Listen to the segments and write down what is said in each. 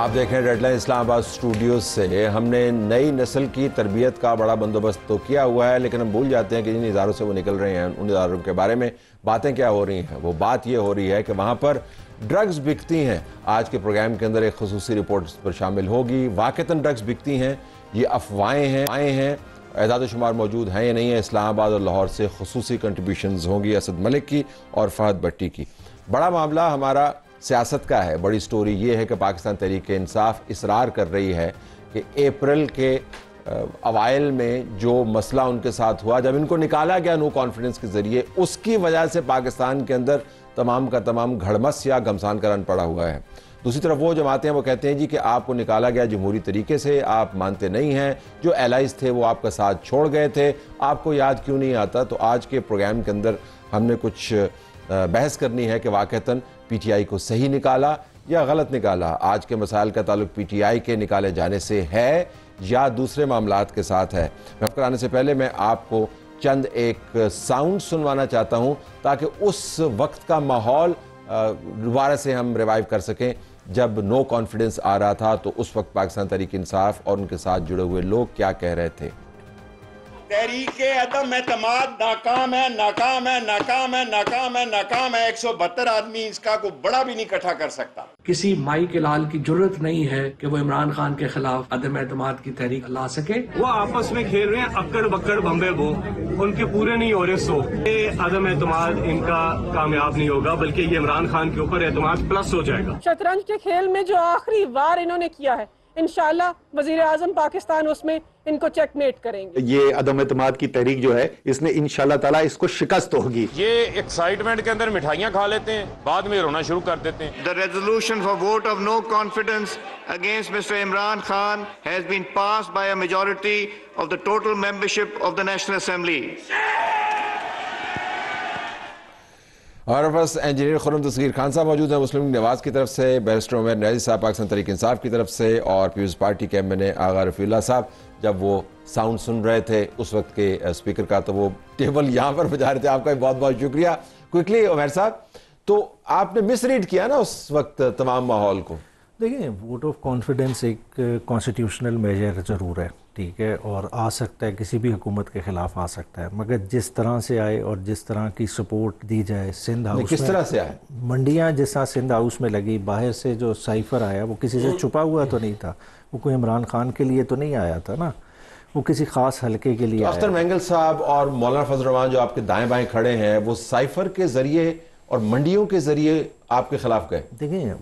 आप देख रहे हैं डेडलाइन इस्लामाबाद स्टूडियोज से। हमने नई नस्ल की तरबियत का बड़ा बंदोबस्त तो किया हुआ है, लेकिन हम भूल जाते हैं कि जिन इदारों से वो निकल रहे हैं उन इदारों के बारे में बातें क्या हो रही हैं। वो बात ये हो रही है कि वहाँ पर ड्रग्स बिकती हैं। आज के प्रोग्राम के अंदर एक खुसूसी रिपोर्ट पर शामिल होगी। वाक़तन ड्रग्स बिकती हैं, ये अफवाहें हैं, एदाद शुमार मौजूद हैं या नहीं है। इस्लामाबाद और लाहौर से खुसूसी कंट्रीब्यूशंस होंगी असद मलिक की और फहद भट्टी की। बड़ा मामला हमारा सियासत का है। बड़ी स्टोरी ये है कि पाकिस्तान तहरीक-ए-इंसाफ इसरार कर रही है कि अप्रैल के अवाइल में जो मसला उनके साथ हुआ, जब इनको निकाला गया नो कॉन्फिडेंस के ज़रिए, उसकी वजह से पाकिस्तान के अंदर तमाम का तमाम घड़मस या घमसान का रन पड़ा हुआ है। दूसरी तरफ वो जमातें हैं, वो कहते हैं जी कि आपको निकाला गया जमहूरी तरीके से, आप मानते नहीं हैं, जो एलाइज थे वो आपका साथ छोड़ गए थे, आपको याद क्यों नहीं आता। तो आज के प्रोग्राम के अंदर हमने कुछ बहस करनी है कि वाक़तन पीटीआई को सही निकाला या गलत निकाला। आज के मसाइल का ताल्लुक पीटीआई के निकाले जाने से है या दूसरे मामलात के साथ है। मैं कराने से पहले मैं आपको चंद एक साउंड सुनवाना चाहता हूं ताकि उस वक्त का माहौल दोबारा से हम रिवाइव कर सकें जब नो कॉन्फिडेंस आ रहा था। तो उस वक्त पाकिस्तान तहरीक इंसाफ और उनके साथ जुड़े हुए लोग क्या कह रहे थे। तहरीके अदम एतमाद नाकाम है, नाकाम है, नाकाम है, नाकाम है, नाकाम है। 172 आदमी इसका को बड़ा भी नहीं इकट्ठा कर सकता। किसी माई के लाल की जरूरत नहीं है कि वो इमरान खान के खिलाफ अदम एतमाद की तहरीक ला सके। वो आपस में खेल रहे हैं अक्कड़ बक्कड़ बम्बे वो, उनके पूरे नहीं हो रहे। सो ये अदम एतमाद इनका कामयाब नहीं होगा, बल्कि ये इमरान खान के ऊपर एतमाद प्लस हो जाएगा। शतरंज के खेल में जो आखिरी वार इन्होंने किया है, इंशाल्लाह वजीर आजम पाकिस्तान उसमें इनको चेकमेट करेंगे। ये अदम एतमाद की तहरीक जो है, इसने इंशाल्लाह ताला इसको शिकस्त होगी। ये एक्साइटमेंट के अंदर मिठाइयां खा लेते हैं, बाद में रोना शुरू कर देते हैं। The resolution for vote of no confidence against Mr. Imran Khan has been passed by a majority of the total membership of the National Assembly. और बस इंजीनियर खुर्रम तस्गीर खान साहब मौजूद हैं मुस्लिम लीग नवाज की तरफ से, बैरिस्टर उमर न्याजी साहब पाकिस्तान तहरीक इंसाफ की तरफ से, और पीपल्स पार्टी के एमएनए आगा रफीउल्लाह साहब। जब वो साउंड सुन रहे थे उस वक्त के स्पीकर का, तो वो टेबल यहाँ पर बजा रहे थे। आपका बहुत बहुत शुक्रिया। क्विकली उमर साहब, तो आपने मिसरीड किया ना उस वक्त तमाम माहौल को। देखिए, वोट ऑफ कॉन्फिडेंस एक कॉन्स्टिट्यूशनल मेजर ज़रूर है, ठीक है, और आ सकता है, किसी भी हुकूमत के ख़िलाफ़ आ सकता है, मगर जिस तरह से आए और जिस तरह की सपोर्ट दी जाए सिंध हाउस में, किस तरह से आए, मंडियाँ जिस तरह सिंध हाउस में लगी, बाहर से जो साइफर आया वो किसी से छुपा हुआ तो नहीं था, वो कोई इमरान खान के लिए तो नहीं आया था ना, वो किसी खास हल्के के लिए। अख्तर मेंगल साहब और मौलाना फजल रहमान जो आपके दाएं बाएं खड़े हैं, वो साइफर के जरिए और मंडियों के जरिए आपके खिलाफ गए। देखिए,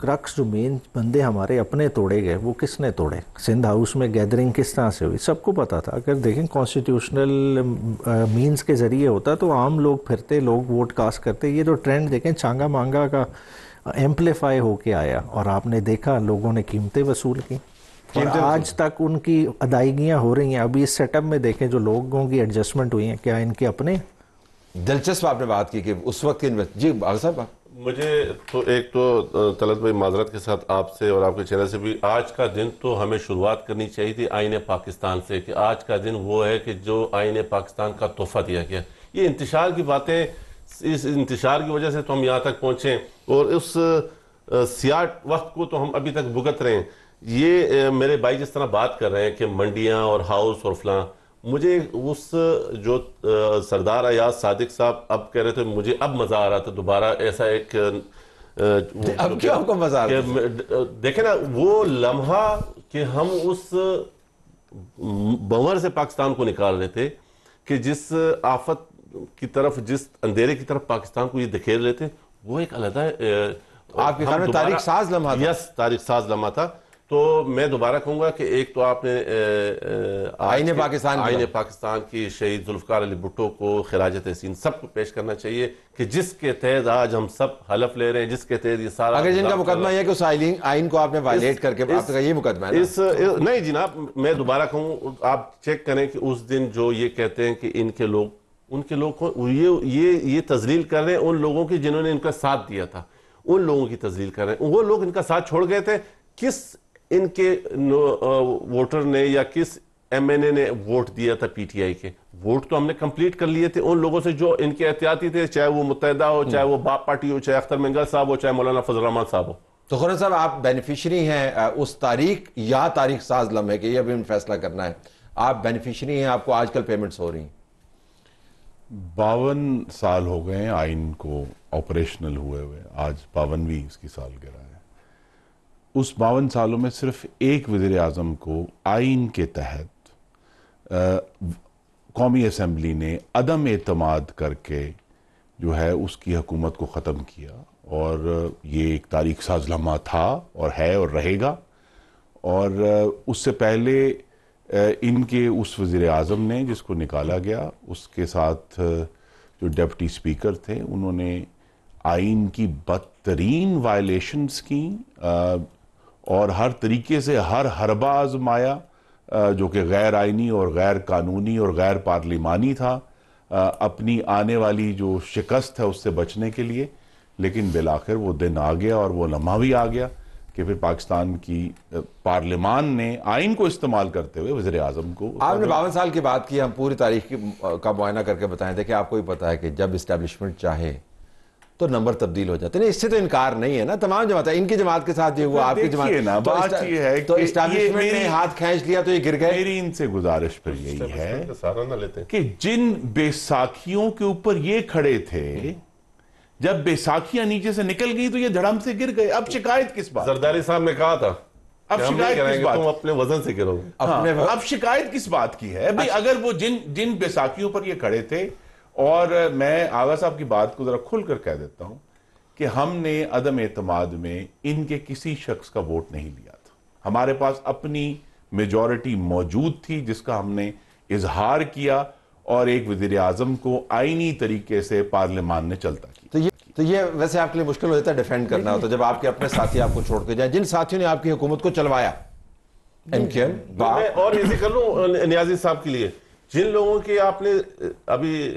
क्रक्स जो मेन बंदे हमारे अपने तोड़े गए, वो किसने तोड़े? सिंध हाउस में गैदरिंग किस तरह से हुई, सबको पता था। अगर देखें कॉन्स्टिट्यूशनल मींस के ज़रिए होता तो आम लोग फिरते, लोग वोट कास्ट करते। ये जो ट्रेंड देखें चांगा मांगा का एम्पलीफाई होके आया, और आपने देखा लोगों ने कीमतें वसूल की, और आज तक उनकी अदायगियाँ हो रही हैं। अभी इस सेटअप में देखें जो लोगों की एडजस्टमेंट हुई है, क्या इनके अपने? दिलचस्प आपने बात की कि उस वक्त जी आगा साहब, मुझे तो एक तो तलत भाई माजरत के साथ आपसे और आपके चैनल से भी, आज का दिन तो हमें शुरुआत करनी चाहिए थी आईने पाकिस्तान से, कि आज का दिन वो है कि जो आईने पाकिस्तान का तोहफा दिया गया। ये इंतशार की बातें, इस इंतशार की वजह से तो हम यहाँ तक पहुँचे, और उस सियाह वक्त को तो हम अभी तक भुगत रहे हैं। ये मेरे भाई जिस तरह बात कर रहे हैं कि मंडियाँ और हाउस और फलां, मुझे उस जो सरदार अयाज सादिक साहब अब कह रहे थे, मुझे अब मजा आ रहा था दोबारा ऐसा एक अब क्यों आपको मजा आ रहा है? देखे ना वो लम्हा कि हम उस बंवर से पाकिस्तान को निकाल रहे थे, कि जिस आफत की तरफ, जिस अंधेरे की तरफ पाकिस्तान को ये धकेल रहे थे, वो एक अलग आपके ख्याल में तारीख साज लम्हा था? यस, तारीख साज लम्हा था। तो मैं दोबारा कहूँगा कि एक तो आपने आईने पाकिस्तान की शहीद जुल्फकार अली भुट्टो को खिराज तहसीन सबको पेश करना चाहिए, कि जिसके तहत आज हम सब हलफ ले रहे हैं, जिसके तहत ये सारा, अगर जिनका मुकदमा यह है कि उस आइन को आपने वायलेट करके, आपका ये मुकदमा है ना? नहीं जनाब, मैं दोबारा कहूँ, आप चेक करें कि उस दिन जो ये कहते हैं कि इनके लोग, उनके लोग को ये तजलील कर रहे हैं उन लोगों की जिन्होंने इनका साथ दिया था, उन लोगों की तजलील कर रहे हैं। वो लोग इनका साथ छोड़ गए थे। किस इनके वोटर ने या किस एमएनए ने वोट दिया था पीटीआई के? वोट तो हमने कंप्लीट कर लिए थे उन लोगों से जो इनके एहतियाती थे, चाहे वो मुत्तहिदा हो, चाहे वो बाप पार्टी हो, चाहे अख्तर मेंगल साहब हो, चाहे मौलाना फजल रहमान साहब हो। तो खुर्रम साहब, आप बेनिफिशरी हैं उस तारीख या तारीख साज लम्हे के, ये अभी फैसला करना है, आप बेनिफिशरी हैं, आपको आजकल पेमेंट्स हो रही हैं? 52 साल हो गए हैं आइन को ऑपरेशनल हुए हुए, आज 52वीं इसकी सालगिरह है। उस 52 सालों में सिर्फ एक वज़ीर आज़म को आइन के तहत कौमी असम्बली ने अदम एतमाद करके जो है उसकी हुकूमत को ख़त्म किया, और ये एक तारीख साज लम्हा था और है और रहेगा। और उससे पहले इनके उस वज़ीर आज़म ने जिसको निकाला गया, उसके साथ जो डिप्टी स्पीकर थे, उन्होंने आइन की बदतरीन वायलेशंस की और हर तरीके से हर हरबा आजमाया जो कि गैर आइनी और गैर कानूनी और गैर पार्लिमानी था, अपनी आने वाली जो शिकस्त है उससे बचने के लिए। लेकिन बिलाखिर वो दिन आ गया और वो लम्हा भी आ गया कि फिर पाकिस्तान की पार्लिमान ने आइन को इस्तेमाल करते हुए वज़ीर आज़म को। आपने 52 साल की बात की, हम पूरी तारीख का मुआयना करके बताएं। देखिए, आपको भी पता है कि जब इस्टेब्लिशमेंट चाहे तो नंबर तब्दील हो जाते हैं, इससे तो इनकार नहीं है ना। तमाम जमात, इनकी जमात के साथ ये हुआ, आपकी जमात ना, बात ये है तो इस्टेब्लिशमेंट ने हाथ खींच लिया तो ये गिर गए। मेरी इनसे गुजारिश फिर यही है कि जिन बैसाखियों के ऊपर ये खड़े थे, जब बैसाखियां नीचे से निकल गई तो ये धड़म से गिर गए। अब शिकायत किस बात? जरदारी साहब ने कहा था, अब शिकायत किस बात? तुम अपने वजन से गिरोगे। अब शिकायत किस बात की है भाई? अगर वो जिन बैसाखियों पर ये खड़े थे, और मैं आगा साहब की बात को जरा खुलकर कह देता हूं कि हमने अदम एतमाद में इनके किसी शख्स का वोट नहीं लिया था। हमारे पास अपनी मेजॉरिटी मौजूद थी जिसका हमने इजहार किया, और एक वज़ीर आज़म को आईनी तरीके से पार्लियामान ने चलता किया। तो ये वैसे आपके लिए मुश्किल हो जाता है डिफेंड करना होता, जब आपके अपने साथी आपको छोड़ के जाए, जिन साथियों ने आपकी हुकूमत को चलवाया। और इसी कर लूं नियाजी साहब के लिए, जिन लोगों की आपने अभी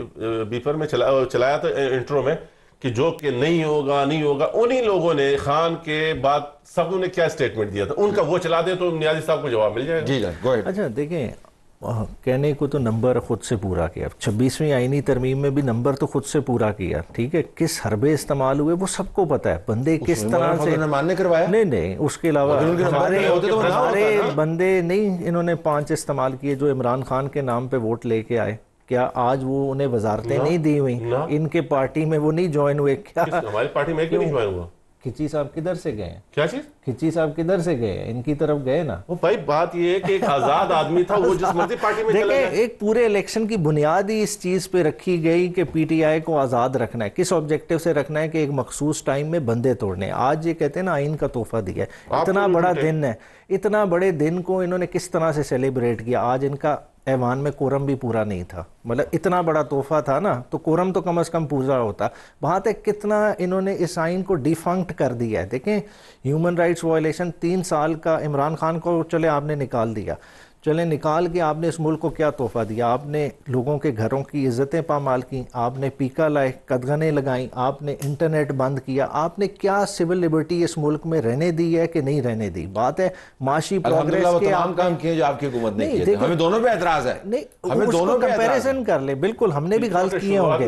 बीफर में चलाया था इंट्रो में कि जो कि नहीं होगा नहीं होगा, उन्हीं लोगों ने खान के बाद सबों ने क्या स्टेटमेंट दिया था, उनका वो चला दे तो नियाजी साहब को जवाब मिल जाएगा। जी गो अहेड। अच्छा देखें, कहने को तो नंबर खुद से पूरा किया, 26वीं आईनी तरमीम में भी नंबर तो खुद से पूरा किया, ठीक है। किस हरबे इस्तेमाल हुए वो सबको पता है, बंदे किस तरह से मान्य करवाया। नहीं, उसके अलावा हमारे बंदे नहीं, इन्होंने 5 इस्तेमाल किए जो इमरान खान के नाम पे वोट लेके आए। क्या आज वो उन्हें वजारतें नहीं दी हुई? इनके पार्टी में वो नहीं ज्वाइन हुए क्या? हमारी पार्टी में क्यों नहीं ज्वाइन हुआ? खिची साहब किधर से गए? क्या चीज? खिची साहब किधर से गए? इनकी तरफ गए ना। वो भाई बात ये है कि एक आजाद आदमी था, वो जिस मर्जी पार्टी में चला गया। एक पूरे इलेक्शन की बुनियाद ही इस चीज पे रखी गई कि पीटीआई को आजाद रखना है। किस ऑब्जेक्टिव से रखना है? कि एक मखसूस टाइम में बंदे तोड़ने। आज ये कहते हैं ना आइन का तोहफा दिया है, इतना बड़ा दिन है, इतना बड़े दिन को इन्होंने किस तरह से सेलिब्रेट किया। आज इनका ऐवान में कोरम भी पूरा नहीं था, मतलब इतना बड़ा तोहफा था ना, तो कोरम तो कम से कम पूरा होता। वहाँ तक कितना इन्होंने इस आइन को डिफंक्ट कर दिया है। देखें, ह्यूमन राइट्स वायलेशन 3 साल का इमरान खान को चले आपने निकाल दिया, चले निकाल के आपने इस मुल्क को क्या तोहफा दिया? आपने लोगों के घरों की इज्जतें पामाल की, आपने पीका लाए, कदगने लगाई, आपने इंटरनेट बंद किया, आपने क्या सिविल लिबर्टी इस मुल्क में रहने दी है कि नहीं रहने दी? बात है माशी प्रोग्रेस के तमाम काम किए जो आपकी हुकूमत ने किए। हमें दोनों पे एतराज है, नहीं हमें दोनों पे कंपैरिजन कर ले। बिल्कुल, हमने भी गलत किए होंगे,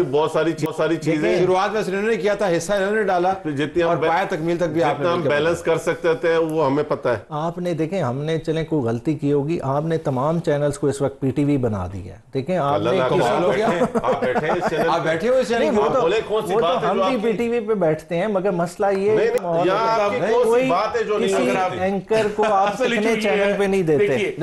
बहुत सारी चीजें शुरुआत में इन्होंने किया था, हिस्सा इन्होंने डाला, जितनी हम तकमील तक भी आपने बैलेंस कर सकते थे वो हमें पता है। आपने देखें, हमने चले कोई गलती की होगी, आपने तमाम चैनल्स को इस वक्त पीटीवी बना दी है। देखें, आपने आप बैठे हुए चैनल, वो तो हम भी पीटीवी पे बैठते हैं, मगर मसला ये कोई किसी एंकर को आप कितने चैनल पे नहीं देते।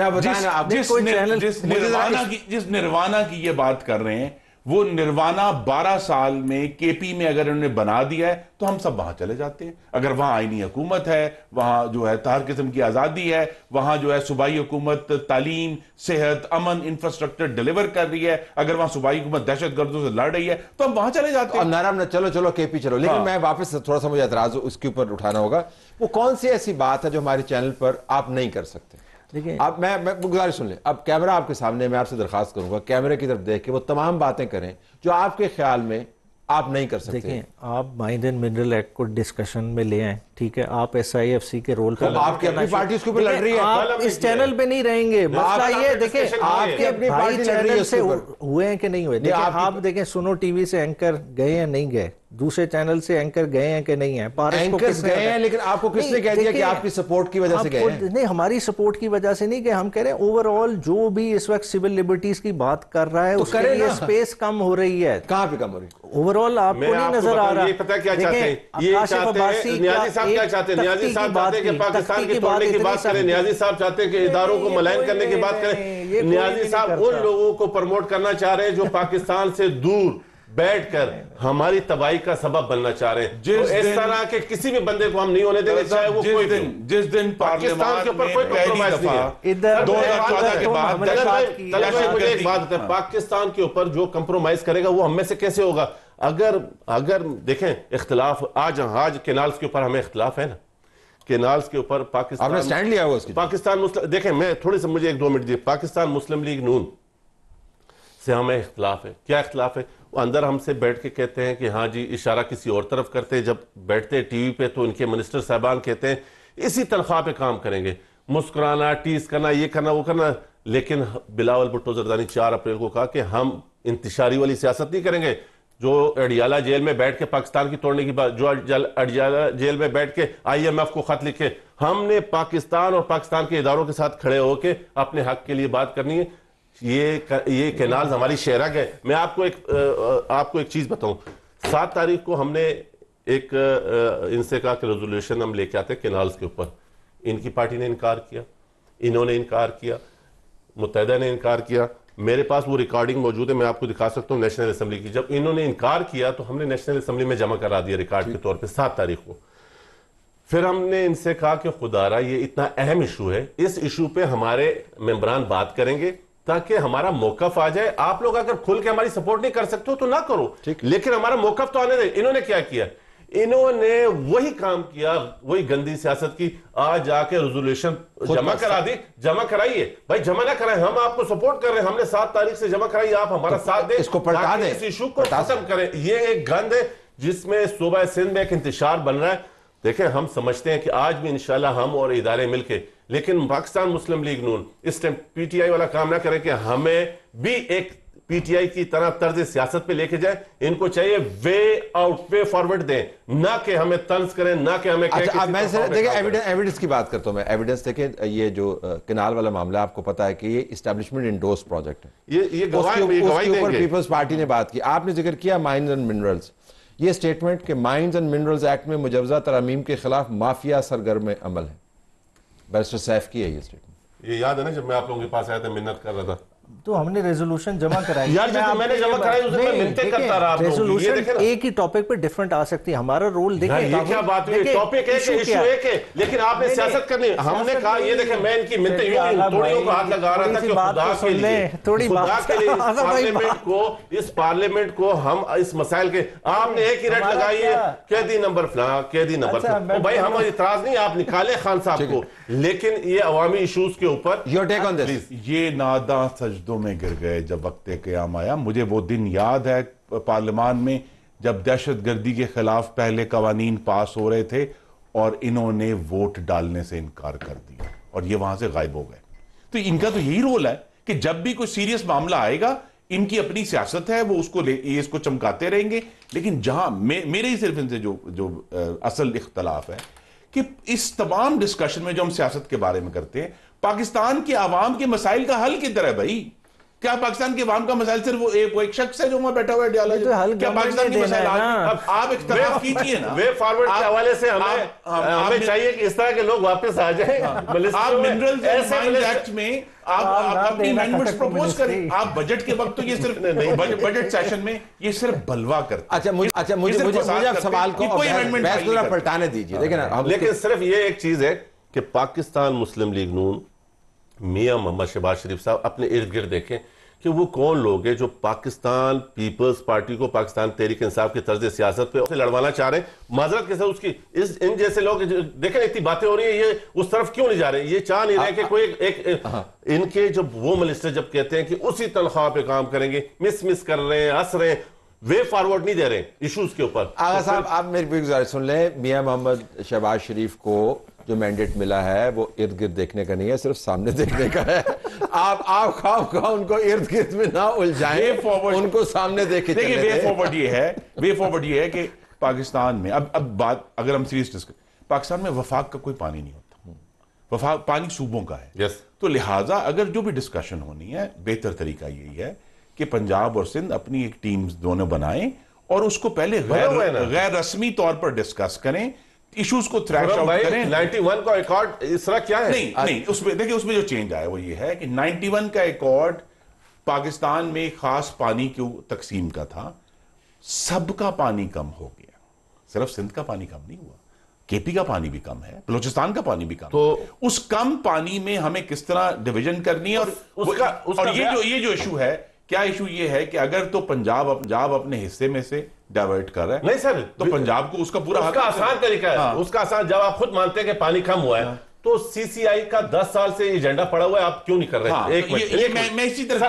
जिस निर्वाणा की ये बात कर रहे हैं, वो निर्वाणा 12 साल में केपी में अगर उन्होंने बना दिया है तो हम सब वहां चले जाते हैं। अगर वहां आईनी हुकूमत है, वहां जो है हर किस्म की आजादी है, वहां जो है सूबाई हुकूमत तालीम, सेहत, अमन, इंफ्रास्ट्रक्चर डिलीवर कर रही है, अगर वहां सूबाई हुकूमत दहशतगर्दों से लड़ रही है तो हम वहां चले जाते हैं। नाराम चलो केपी चलो, लेकिन मैं वापस थोड़ा सा मुझे एतराज उसके ऊपर उठाना होगा। वो कौन सी ऐसी बात है जो हमारे चैनल पर आप नहीं कर सकते? देखिए, आप मैं गुजारिश सुन लें, अब कैमरा आपके सामने, मैं आपसे दरखास्त करूंगा कैमरे की तरफ देख के वो तमाम बातें करें जो आपके ख्याल में आप नहीं कर सकते। देखिए, आप माइन एंड मिनरल एक्ट को डिस्कशन में ले आए, ठीक है, आप SIFC के रोल पर, आपकी अपनी पार्टी उसके ऊपर लड़ रही है, आप इस चैनल पे नहीं रहेंगे। मसला ये देखें, आपके अपनी पार्टी चैनल से हुए हैं कि नहीं हुए। देखिए, आप देखें, सुनो टीवी से एंकर गए या नहीं गए, दूसरे चैनल से एंकर गए हैं कि नहीं है? पारस को एंकर्स गए हैं, लेकिन आपको किसने कह दिया कि आपकी सपोर्ट की वजह से गए हैं? नहीं, हमारी सपोर्ट की वजह से नहीं गए। हम कह रहे हैं ओवरऑल जो भी इस वक्त सिविल लिबर्टीज की बात कर रहा है तो उसके लिए स्पेस कम हो रही है। कहाँ पे कम हो रही है? ओवरऑल आपको नहीं नजर आ रहा? ये पता क्या चाहते हैं, ये चाहते हैं नियाजी साहब, क्या चाहते हैं नियाजी साहब? चाहते हैं कि पाकिस्तान के तोड़ने की बात करें। नियाजी साहब चाहते हैं कि इदारों को मलाइन करने की बात करें। नियाजी साहब उन लोगों को प्रमोट करना चाह रहे हैं जो पाकिस्तान से दूर बैठकर हमारी तबाही का सबब बनना चाह रहे हैं। तो इस तरह के किसी भी बंदे को हम नहीं होने देंगे, चाहे वो कोई भी। जिस दिन पाकिस्तान के ऊपर कोई कॉम्प्रोमाइज नहीं है। 2014 के बाद मुझे एक बात है, पाकिस्तान के ऊपर जो कॉम्प्रोमाइज करेगा वो हम में से कैसे होगा? अगर देखें इख्तिलाफ आज केनाल्स के ऊपर हमें इख्तिलाफ है ना, केनाल्स के ऊपर पाकिस्तान आपने स्टैंड लिया हुआ उसकी। पाकिस्तान मुस्लिम, देखें मैं थोड़ी सी मुझे 1-2 मिनट दिए। पाकिस्तान मुस्लिम लीग नून से हमें इख्तिलाफ है। क्या इख्तिलाफ है? वो अंदर हमसे बैठ के कहते हैं कि हाँ जी, इशारा किसी और तरफ करते हैं। जब बैठते हैं टीवी पे तो इनके मिनिस्टर साहबान कहते हैं इसी तनख्वाह पे काम करेंगे, मुस्कुराना, टीज करना, ये करना, वो करना। लेकिन बिलावल भुट्टो जरदारी 4 अप्रैल को कहा कि हम इंतशारी वाली सियासत नहीं करेंगे। जो अडियाला जेल में बैठ के पाकिस्तान की तोड़ने की बात, जो अडियाला जेल में बैठ के IMF को खत लिखे, हमने पाकिस्तान और पाकिस्तान के इदारों के साथ खड़े होकर अपने हक के लिए बात करनी है। ये कैनाल हमारी शहरक है। मैं आपको एक चीज बताऊं, 7 तारीख को हमने एक इनसे कहा कि रेजोल्यूशन हम लेके आते हैं कैनाल्स के ऊपर। इनकी पार्टी ने इनकार किया, इन्होंने इनकार किया, मुत्तहिदा ने इनकार किया। मेरे पास वो रिकॉर्डिंग मौजूद है, मैं आपको दिखा सकता हूँ नेशनल असेंबली की। जब इन्होंने इनकार किया तो हमने नेशनल असेंबली में जमा करा दिया रिकॉर्ड के तौर पे 7 तारीख को। फिर हमने इनसे कहा कि खुदारा ये इतना अहम इशू है, इस इशू पे हमारे मेंबरान बात करेंगे ताकि हमारा मौकफ आ जाए। आप लोग अगर खुल के हमारी सपोर्ट नहीं कर सकते हो तो ना करो, लेकिन हमारा मौकफ तो आने दे। इन्होंने क्या किया? इन्होंने वही काम किया, वही गंदी सियासत की। आज जाके रेजोल्यूशन जमा करा दी। जमा कराइए भाई, जमा ना कराएं, हम आपको सपोर्ट कर रहे हैं। हमने 7 तारीख से जमा कराई, आप हमारा साथ दें, इसको पलटा दें, इस इशू को खत्म करें। ये एक गंद है जिसमें सूबा सिंध में एक इंतशार बन रहा है। देखें, हम समझते हैं कि आज भी इंशाल्लाह हम और इदारे मिलके, लेकिन पाकिस्तान मुस्लिम लीग नून इस टाइम PTI वाला काम ना करें कि हमें भी एक PTI की तरह तर्ज सियासत पे लेके जाए। इनको चाहिए वे आउट, वे फॉरवर्ड दें, ना कि हमें तंज करें, ना कि हमें अच्छा, मैं देखिए एविडेंस की बात करता हूं। मैं एविडेंस देखें, ये जो कैनाल वाला मामला आपको पता है कि ये इस्टेब्लिशमेंट इंडोर्स प्रोजेक्ट है। ये गवाही ऊपर पीपल्स पार्टी ने बात की। आपने जिक्र किया माइंस एंड मिनरल्स, ये स्टेटमेंट के माइंस एंड मिनरल्स एक्ट में मुजवजा तरमीम के खिलाफ माफिया सरगर्म अमल है। बैरिस्टर सैफ की है ये स्टेटमेंट। ये याद है ना जब मैं आप लोगों के पास आया था, मिन्नत कर रहा था, तो हमने रेजोल्यूशन जमा कराई। यार जब मैंने जमा कराई उस दिन मैं मिन्नतें करता रहा। रेजोल्यूशन एक ही टॉपिक पे डिफरेंट आ सकती है। हमारा रोल देखिए, ये क्या बात हुई? टॉपिक एक है, इशू एक है, लेकिन आपने सियासत करनी। हमने कहा ये देखें, मैं इनकी मिन्नतें तोड़ियों को हाथ लगा रहा था कि खुदा के लिए, खुदा के लिए इस पार्लियामेंट को हम इस मसाइल के, आपने एक ही रेट लगाई है, कैदी नंबर फलां, कैदी नंबर फलां। भाई हम इतराज नहीं, आप निकाले खान साहब को, लेकिन ये अवामी इशूज के ऊपर योर टेक ऑन दिस। ये नादा सजदों में गिर गए जब वक्त क़याम आया। मुझे वो दिन याद है पार्लियामान में जब दहशतगर्दी के खिलाफ पहले कवानीन पास हो रहे थे और इन्होंने वोट डालने से इनकार कर दिया और ये वहां से गायब हो गए। तो इनका तो यही रोल है कि जब भी कोई सीरियस मामला आएगा, इनकी अपनी सियासत है, वो उसको इसको चमकाते रहेंगे। लेकिन जहां मेरे ही सिर्फ इनसे जो असल इख्तलाफ है कि इस तमाम डिस्कशन में जो हम सियासत के बारे में करते हैं, पाकिस्तान के आवाम के मसाइल का हल किधर है भाई? क्या पाकिस्तान के आवाम का मसाइल सिर्फ वो एक शख्स है जो वहां बैठा हुआ है डियाला? क्या पाकिस्तान के मसाइल आप इख्तिलाफ कीजिए ना। वे फॉरवर्ड के हवाले से हमें चाहिए कि इस तरह के लोग वापस आ जाएं। आप मिनरल्स एंड माइंस एक्ट में आप अपनी अमेंडमेंट्स प्रपोज करें। आप बजट के वक्त तो ये सिर्फ बजट सेशन में ये सिर्फ बलवा करते। अच्छा मुझे आप सवाल को पलटाने दीजिए। लेकिन सिर्फ ये एक चीज है कि पाकिस्तान मुस्लिम लीग नून, मियां मोहम्मद शहबाज शरीफ साहब अपने इर्द गिर्द देखें कि वो कौन लोग हैं जो पाकिस्तान पीपल्स पार्टी को पाकिस्तान तहरीक इंसाफ की तर्ज सियासत पे लड़वाना चाह रहे हैं। माजरत के साथ उसकी इन जैसे लोग देखें, इतनी बातें हो रही है, ये उस तरफ क्यों नहीं जा रहे? ये चाह नहीं रहे कि कोई एक इनके जब वो मिनिस्टर जब कहते हैं कि उसी तनख्वाह पे काम करेंगे, मिस कर रहे हैं, हंस रहे हैं, वे फॉरवर्ड नहीं दे रहे इश्यूज के ऊपर। आगा साहब, आप मेरी भी गुजारिश सुन लें। मियां मोहम्मद शहबाज शरीफ को जो मैंडेट मिला है वो इर्द गिर्द देखने का नहीं है, सिर्फ सामने देखने का है। आप खाओ उनको इर्द गिर्द में ना उलझाएं, उनको सामने देखे। वे फॉरवर्ड ये है कि पाकिस्तान में अब बात अगर हम सीरियस डिस्कस, पाकिस्तान में वफाक का कोई पानी नहीं होता, वफाक पानी सूबों का है। यस। तो लिहाजा अगर जो भी डिस्कशन होनी है, बेहतर तरीका यही है कि पंजाब और सिंध अपनी एक टीम दोनों बनाएं और उसको पहले गैर रस्मी तौर पर डिस्कस करें, इश्यूज को थ्रैश आउट करें। 91 का रिकॉर्ड इस तरह क्या है? नहीं, उसमें देखिए, उसमें जो चेंज आया वो ये है कि 91 का रिकॉर्ड पाकिस्तान में खास पानी की तकसीम का था, सबका पानी कम हो गया, सिर्फ सिंध का पानी कम नहीं हुआ, केपी का पानी भी कम है, बलूचिस्तान का पानी भी कम तो है। उस कम पानी में हमें किस तरह डिवीजन करनी है, और ये जो इशू है, क्या इशू ये है कि अगर तो पंजाब अपने हिस्से में से डाइवर्ट कर रहा है, नहीं सर, तो पंजाब को उसका पूरा उसका आसान तरीका है। उसका आसान, जब आप खुद मानते हैं कि पानी कम हुआ है, तो सीसीआई का 10 साल से एजेंडा पड़ा हुआ है, आप क्यों नहीं कर रहे? एक मिनट, मैं इसी तरफ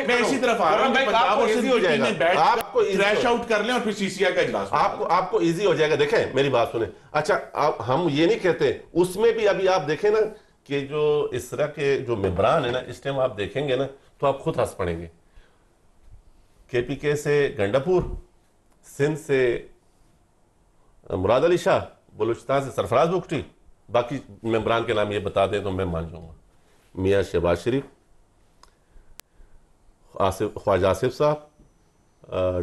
मैं इसी तरफ आ रहा हूं, पंजाब और सिंध में बैठ आपको क्रैश आउट कर लें और फिर सीसीआई का इजलास आपको इजी हो जाएगा। देखें, मेरी बात सुने। अच्छा, हम ये नहीं कहते, उसमें भी अभी आप देखें ना कि जो इस तरह के जो मेंबरान है ना, इस टाइम आप देखेंगे ना तो आप खुद हंस पड़ेंगे। केपीके से गंडापुर, सिंध से मुराद अली शाह, बलूचिस्तान से सरफराज बुख्टी, बाकी मेंबरान के नाम ये बता दें तो मैं मान जाऊंगा। मियाँ शहबाज शरीफ, ख्वाजा आसिफ साहब,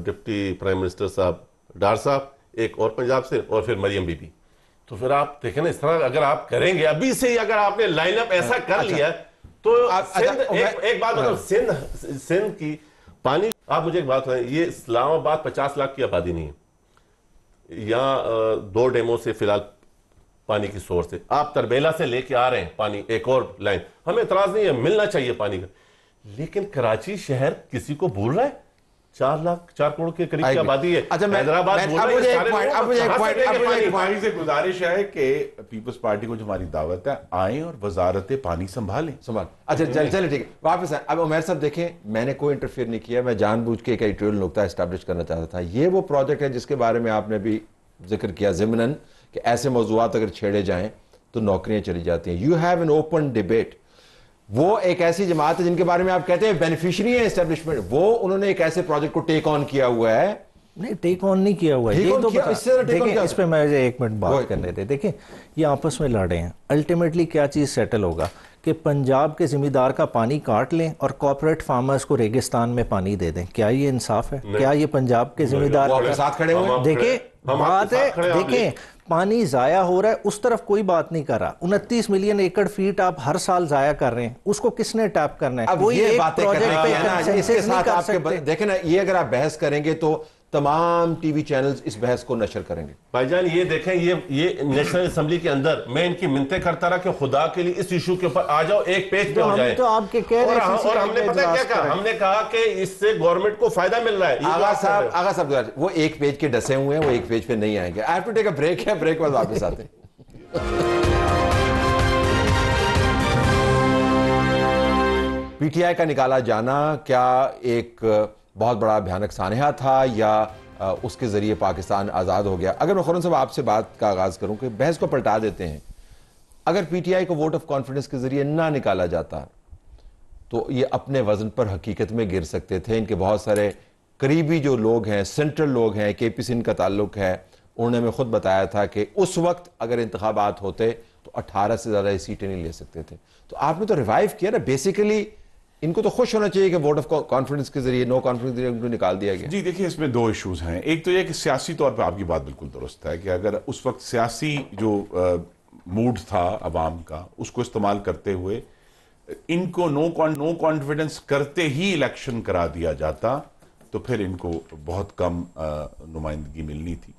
डिप्टी प्राइम मिनिस्टर साहब डार साहब, एक और पंजाब से, और फिर मरियम बीबी। तो फिर आप देखें ना, इस तरह अगर आप करेंगे, अभी से ही अगर आपने लाइनअप ऐसा कर लिया तो एक बात बताओ, सिंध की पानी, आप मुझे एक बात बताएं, ये इस्लामाबाद 50 लाख की आबादी नहीं है, यहाँ 2 डेमो से फिलहाल पानी की सोर्स है, आप तरबेला से लेके आ रहे हैं पानी, एक और लाइन, हमें एतराज नहीं है, मिलना चाहिए पानी का, लेकिन कराची शहर किसी को भूल रहा है? 4 करोड़ के करीब की आबादी है। अच्छा, हैदराबाद से गुजारिश है कि पीपल्स पार्टी को जो हमारी दावत है, आए और वजारत पानी संभालें। अच्छा, चलिए ठीक है, वापस आए। अब उमैर साहब देखें, मैंने कोई इंटरफेयर नहीं किया, मैं जानबूझ के एक एडिटोरियल नुक्ता एस्टैब्लिश करना चाहता था। ये वो प्रोजेक्ट है जिसके बारे में आपने भी जिक्र किया ज़िमनन कि ऐसे मौज़ूआत अगर छेड़े जाएं तो नौकरियां चली जाती हैं। You have an open debate. वो एक ऐसी जमात है जिनके बारे में आप कहते हैं बेनिफिशियरी है एस्टेब्लिशमेंट, वो उन्होंने एक ऐसे प्रोजेक्ट को टेक ऑन किया हुआ है। नहीं, टेक ऑन नहीं किया हुआ है, ये तो देखिए, इस पे मैं 1 मिनट बात करने दे। देखिए, ये आपस में लड़े हैं, अल्टीमेटली क्या चीज़ सेटल होगा कि पंजाब के जिम्मेदार का पानी काट लें और कॉर्पोरेट फार्मर्स को रेगिस्तान में पानी दे दें। क्या ये इंसाफ है? क्या ये पंजाब के जिम्मेदार साथ खड़े हुए? देखिए, बात है, देखिए, पानी जाया हो रहा है, उस तरफ कोई बात नहीं कर रहा। 29 मिलियन एकड़ फीट आप हर साल जाया कर रहे हैं, उसको किसने टैप करना है? अब ये बातें इसके साथ आपके देखें ना, ये अगर आप बहस करेंगे तो तमाम टीवी चैनल्स इस बहस को नशर करेंगे। भाईजान, ये देखें, ये नेशनल असेंबली के अंदर मैं इनकी मिन्नतें करता रहा कि खुदा के लिए इस इशू के ऊपर आ जाओ, एक पेज पे हो जाए। तो आपके कह रहे हैं, और हमने पता क्या कहा? हमने कहा कि इससे गवर्नमेंट को फायदा मिल रहा है। आगा साहब वो एक पेज के डसे हुए हैं, वो एक पेज पे नहीं आएंगे। I have to take a break है, ब्रेक बाद वापस आते हैं। पीटीआई का निकाला जाना क्या एक बहुत बड़ा भयानक सानहा था या उसके जरिए पाकिस्तान आज़ाद हो गया? अगर मैं खुर्रम साहब आपसे बात का आगाज़ करूं कि बहस को पलटा देते हैं, अगर पीटीआई को वोट ऑफ कॉन्फिडेंस के जरिए ना निकाला जाता तो ये अपने वजन पर हकीकत में गिर सकते थे। इनके बहुत सारे करीबी जो लोग हैं, सेंट्रल लोग हैं, केपी से इनका ताल्लुक है, उन्होंने हमें खुद बताया था कि उस वक्त अगर इंतखाबात होते तो 18 से ज़्यादा सीटें नहीं ले सकते थे। तो आपने तो रिवाइव किया ना। बेसिकली इनको तो खुश होना चाहिए कि वोट ऑफ कॉन्फिडेंस के जरिए, नो कॉन्फिडेंस के जरिए उनको निकाल दिया गया। जी देखिए, इसमें 2 इश्यूज हैं। एक तो यह कि सियासी तौर पर आपकी बात बिल्कुल दुरुस्त है कि अगर उस वक्त सियासी जो मूड था अवाम का, उसको इस्तेमाल करते हुए इनको नो कॉन्फिडेंस करते ही इलेक्शन करा दिया जाता तो फिर इनको बहुत कम नुमाइंदगी मिलनी थी।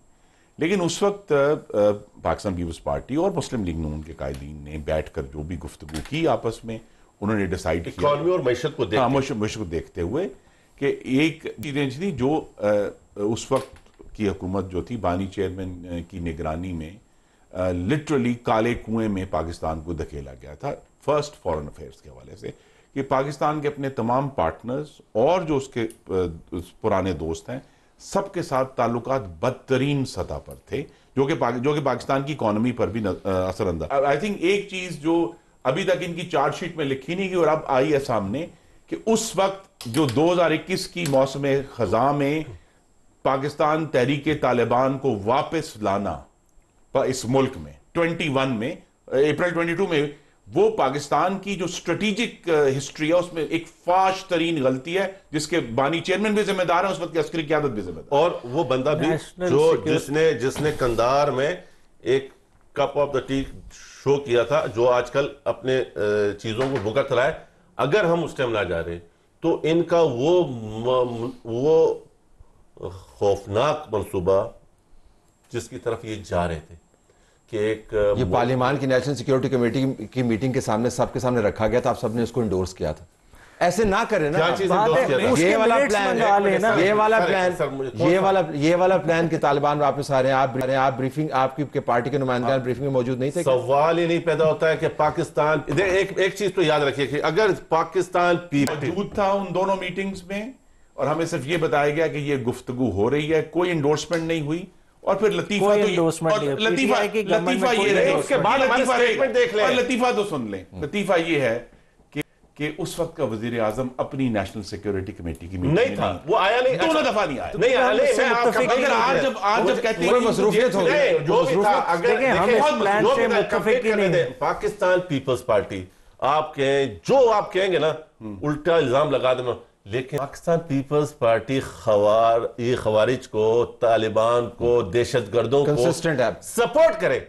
लेकिन उस वक्त पाकिस्तान पीपल्स पार्टी और मुस्लिम लीग नून के कायदीन ने बैठकर जो भी गुफ्तगू की आपस में, उन्होंने डिसाइड किया इकोनॉमी और मैशत को देखते हुए कि एक चीज़ थी जो उस वक्त की हुकूमत जो थी, बानी चेयरमैन की निगरानी में लिटरली काले कुएं में पाकिस्तान को धकेला गया था। फर्स्ट फॉरेन अफेयर्स के हवाले से कि पाकिस्तान के अपने तमाम पार्टनर्स और जो उसके पुराने दोस्त हैं, सबके साथ ताल्लुकात बदतरीन सतह पर थे, जो कि पाकिस्तान की इकोनॉमी पर भी असरअंदाज। आई थिंक एक चीज़ जो अभी तक इनकी चार्जशीट में लिखी नहीं गई और अब आई है सामने कि उस वक्त जो 2021 की मौसम खज़ां में पाकिस्तान तहरीक तालिबान को वापस लाना इस मुल्क में 21 में अप्रैल 22 में, वो पाकिस्तान की जो स्ट्रेटेजिक हिस्ट्री है उसमें एक फाश तरीन गलती है, जिसके बानी चेयरमैन भी जिम्मेदार है, उस वक्त की अस्करी क़यादत भी जिम्मेदार, और वो बंदा भी जो जिसने कंधार में एक cup of the T show किया था, जो आजकल अपने चीजों को भुगत रहा है। अगर हम उस टाइम ना जा रहे तो इनका वो खौफनाक मंसूबा जिसकी तरफ ये जा रहे थे कि एक ये पार्लियामान की नेशनल सिक्योरिटी कमेटी की मीटिंग के सामने सबके सामने रखा गया था, आप सबने उसको इंडोर्स किया था। ऐसे ना करें ना, ये वाला प्लान, ये वाला प्लान कि तालिबान वापस आ रहे हैं, आप ब्रीफिंग, आपकी पार्टी के नुमाइंदे ब्रीफिंग में मौजूद नहीं थे। सवाल ही नहीं पैदा होता है कि पाकिस्तान, एक चीज तो याद रखिए कि अगर पाकिस्तान मौजूद था उन दोनों मीटिंग्स में और हमें सिर्फ ये बताया गया कि ये गुफ्तगू हो रही है, कोई एंडोर्समेंट नहीं हुई, और फिर लतीफा तो सुन लें, लतीफा ये है कि उस वक्त का वजीर आजम अपनी नेशनल सिक्योरिटी कमेटी की मीटिंग नहीं था, वो आया नहीं, दोनों दफा नहीं आया। अगर आज जब कहते हैं मसरूफियत हो गई, जो भी था, अगर पाकिस्तान पीपल्स पार्टी आप कहें जो आप कहेंगे ना, उल्टा इल्जाम लगा देना, लेकिन पाकिस्तान पीपल्स पार्टी खवारिज को, तालिबान को, दहशतगर्दों को सपोर्ट करे,